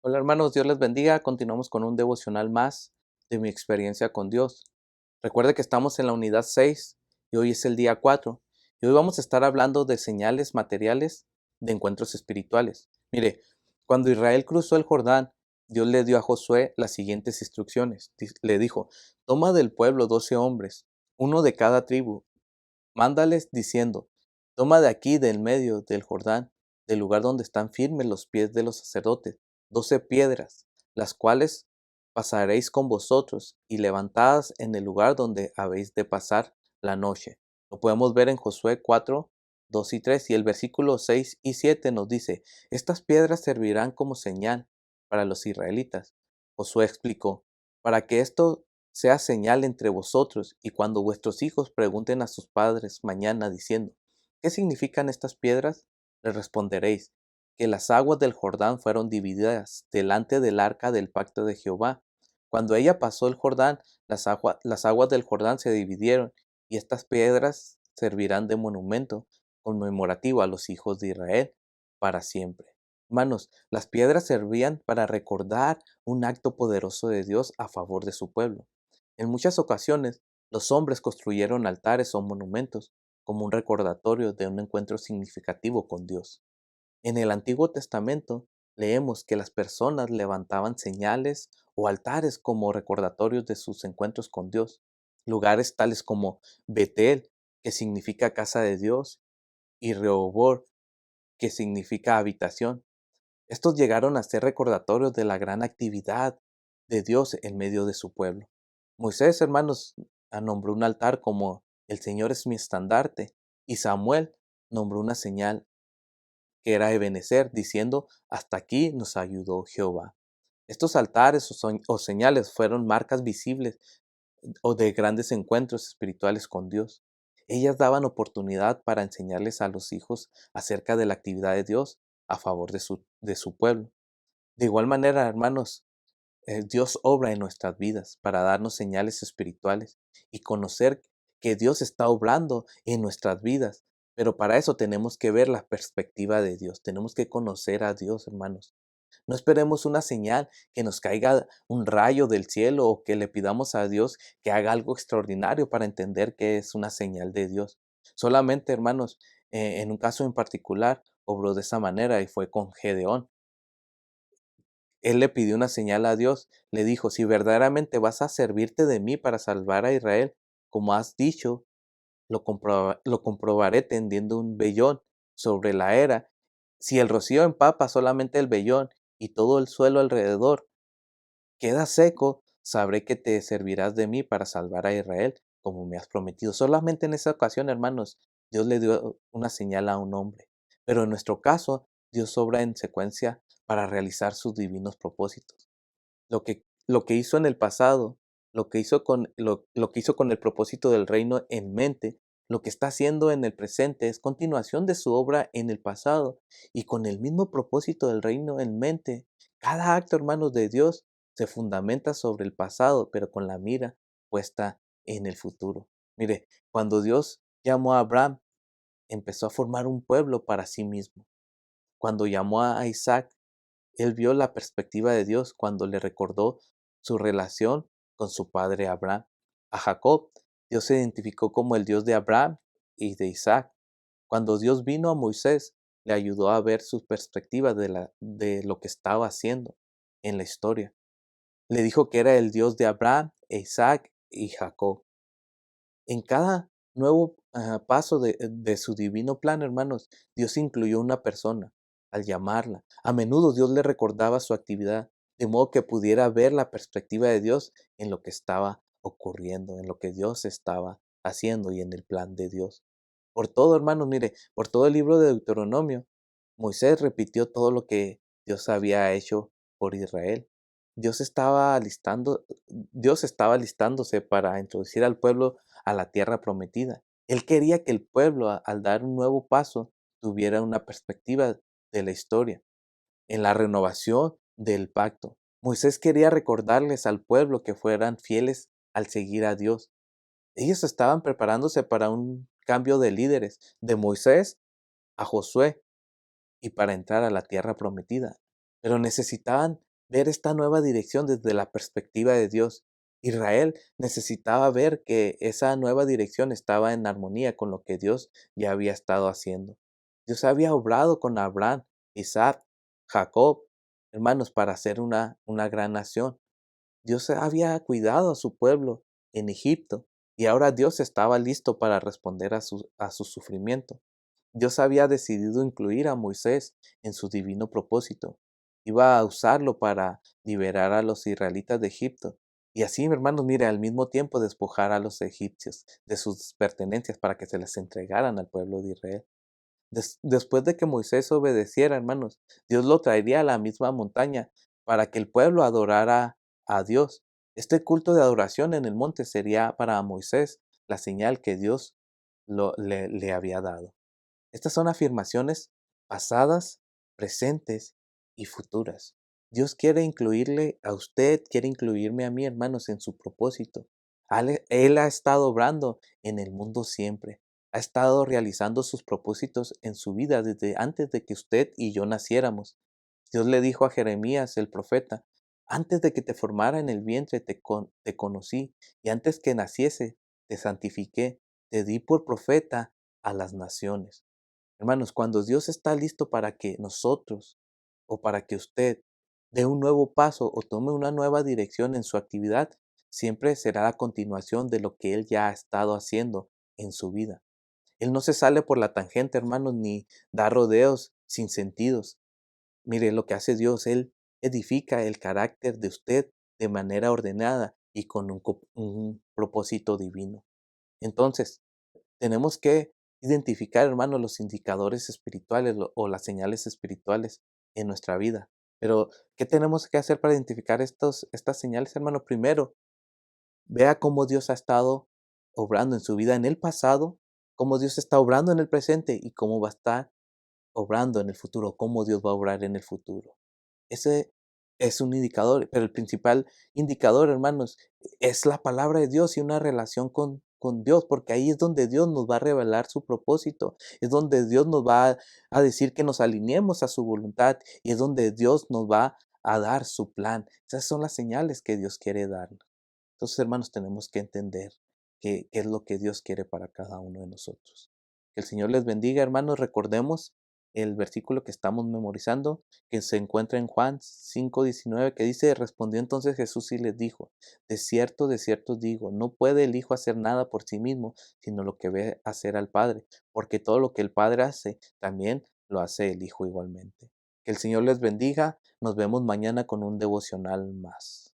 Hola hermanos, Dios les bendiga. Continuamos con un devocional más de mi experiencia con Dios. Recuerde que estamos en la unidad 6 y hoy es el día 4. Y hoy vamos a estar hablando de señales materiales de encuentros espirituales. Mire, cuando Israel cruzó el Jordán, Dios le dio a Josué las siguientes instrucciones. Le dijo, toma del pueblo 12 hombres, uno de cada tribu. Mándales diciendo, toma de aquí del medio del Jordán, del lugar donde están firmes los pies de los sacerdotes, 12 piedras, las cuales pasaréis con vosotros y levantadas en el lugar donde habéis de pasar la noche. Lo podemos ver en Josué 4, 2 y 3 y el versículo 6 y 7 nos dice, estas piedras servirán como señal para los israelitas. Josué explicó, para que esto sea señal entre vosotros, y cuando vuestros hijos pregunten a sus padres mañana diciendo, ¿qué significan estas piedras? Les responderéis, que las aguas del Jordán fueron divididas delante del arca del pacto de Jehová. Cuando ella pasó el Jordán, las aguas del Jordán se dividieron, y estas piedras servirán de monumento conmemorativo a los hijos de Israel para siempre. Hermanos, las piedras servían para recordar un acto poderoso de Dios a favor de su pueblo. En muchas ocasiones, los hombres construyeron altares o monumentos como un recordatorio de un encuentro significativo con Dios. En el Antiguo Testamento leemos que las personas levantaban señales o altares como recordatorios de sus encuentros con Dios. Lugares tales como Betel, que significa casa de Dios, y Rehobor, que significa habitación. Estos llegaron a ser recordatorios de la gran actividad de Dios en medio de su pueblo. Moisés, hermanos, nombró un altar como el Señor es mi estandarte, y Samuel nombró una señal que era Ebenezer, diciendo, hasta aquí nos ayudó Jehová. Estos altares o señales fueron marcas visibles o de grandes encuentros espirituales con Dios. Ellas daban oportunidad para enseñarles a los hijos acerca de la actividad de Dios a favor de su pueblo. De igual manera, hermanos, Dios obra en nuestras vidas para darnos señales espirituales y conocer que Dios está obrando en nuestras vidas. Pero para eso tenemos que ver la perspectiva de Dios, tenemos que conocer a Dios, hermanos. No esperemos una señal, que nos caiga un rayo del cielo o que le pidamos a Dios que haga algo extraordinario para entender que es una señal de Dios. Solamente, hermanos, en un caso en particular, obró de esa manera y fue con Gedeón. Él le pidió una señal a Dios, le dijo, si verdaderamente vas a servirte de mí para salvar a Israel, como has dicho, lo comprobaré tendiendo un vellón sobre la era. Si el rocío empapa solamente el vellón y todo el suelo alrededor queda seco, sabré que te servirás de mí para salvar a Israel, como me has prometido. Solamente en esa ocasión, hermanos, Dios le dio una señal a un hombre. Pero en nuestro caso, Dios obra en secuencia para realizar sus divinos propósitos. Lo que hizo en el pasado, lo que hizo con el propósito del reino en mente, lo que está haciendo en el presente es continuación de su obra en el pasado y con el mismo propósito del reino en mente. Cada acto, hermanos, de Dios se fundamenta sobre el pasado, pero con la mira puesta en el futuro. Mire, cuando Dios llamó a Abraham, empezó a formar un pueblo para sí mismo. Cuando llamó a Isaac, él vio la perspectiva de Dios cuando le recordó su relación con su padre Abraham. A Jacob, Dios se identificó como el Dios de Abraham y de Isaac. Cuando Dios vino a Moisés, le ayudó a ver su perspectiva de lo que estaba haciendo en la historia. Le dijo que era el Dios de Abraham, Isaac y Jacob. En cada nuevo paso de su divino plan, hermanos, Dios incluyó una persona al llamarla. A menudo Dios le recordaba su actividad, de modo que pudiera ver la perspectiva de Dios en lo que estaba ocurriendo, en lo que Dios estaba haciendo y en el plan de Dios. Por todo, hermanos, mire, por todo el libro de Deuteronomio, Moisés repitió todo lo que Dios había hecho por Israel. Dios estaba listándose para introducir al pueblo a la tierra prometida. Él quería que el pueblo, al dar un nuevo paso, tuviera una perspectiva de la historia, en la renovación del pacto. Moisés quería recordarles al pueblo que fueran fieles al seguir a Dios. Ellos estaban preparándose para un cambio de líderes, de Moisés a Josué, y para entrar a la tierra prometida. Pero necesitaban ver esta nueva dirección desde la perspectiva de Dios. Israel necesitaba ver que esa nueva dirección estaba en armonía con lo que Dios ya había estado haciendo. Dios había obrado con Abraham, Isaac, Jacob, hermanos, para hacer una gran nación. Dios había cuidado a su pueblo en Egipto y ahora Dios estaba listo para responder a su sufrimiento. Dios había decidido incluir a Moisés en su divino propósito. Iba a usarlo para liberar a los israelitas de Egipto. Y así, hermanos, mire, al mismo tiempo despojar a los egipcios de sus pertenencias para que se les entregaran al pueblo de Israel. Después de que Moisés obedeciera, hermanos, Dios lo traería a la misma montaña para que el pueblo adorara a Dios. Este culto de adoración en el monte sería para Moisés la señal que Dios le había dado. Estas son afirmaciones pasadas, presentes y futuras. Dios quiere incluirle a usted, quiere incluirme a mí, hermanos, en su propósito. Él ha estado obrando en el mundo siempre. Ha estado realizando sus propósitos en su vida desde antes de que usted y yo naciéramos. Dios le dijo a Jeremías, el profeta, antes de que te formara en el vientre te conocí, y antes que naciese te santifiqué, te di por profeta a las naciones. Hermanos, cuando Dios está listo para que nosotros o para que usted dé un nuevo paso o tome una nueva dirección en su actividad, siempre será la continuación de lo que Él ya ha estado haciendo en su vida. Él no se sale por la tangente, hermanos, ni da rodeos sin sentidos. Mire lo que hace Dios, Él edifica el carácter de usted de manera ordenada y con un propósito divino. Entonces, tenemos que identificar, hermanos, los indicadores espirituales o las señales espirituales en nuestra vida. Pero, ¿qué tenemos que hacer para identificar estas señales, hermano? Primero, vea cómo Dios ha estado obrando en su vida en el pasado, cómo Dios está obrando en el presente y cómo va a estar obrando en el futuro, cómo Dios va a obrar en el futuro. Ese es un indicador, pero el principal indicador, hermanos, es la palabra de Dios y una relación con Dios, porque ahí es donde Dios nos va a revelar su propósito, es donde Dios nos va a decir que nos alineemos a su voluntad y es donde Dios nos va a dar su plan. Esas son las señales que Dios quiere darnos. Entonces, hermanos, tenemos que entender qué es lo que Dios quiere para cada uno de nosotros. Que el Señor les bendiga, hermanos. Recordemos el versículo que estamos memorizando, que se encuentra en Juan 5:19, que dice, respondió entonces Jesús y les dijo, de cierto os digo, no puede el Hijo hacer nada por sí mismo, sino lo que ve hacer al Padre, porque todo lo que el Padre hace, también lo hace el Hijo igualmente. Que el Señor les bendiga. Nos vemos mañana con un devocional más.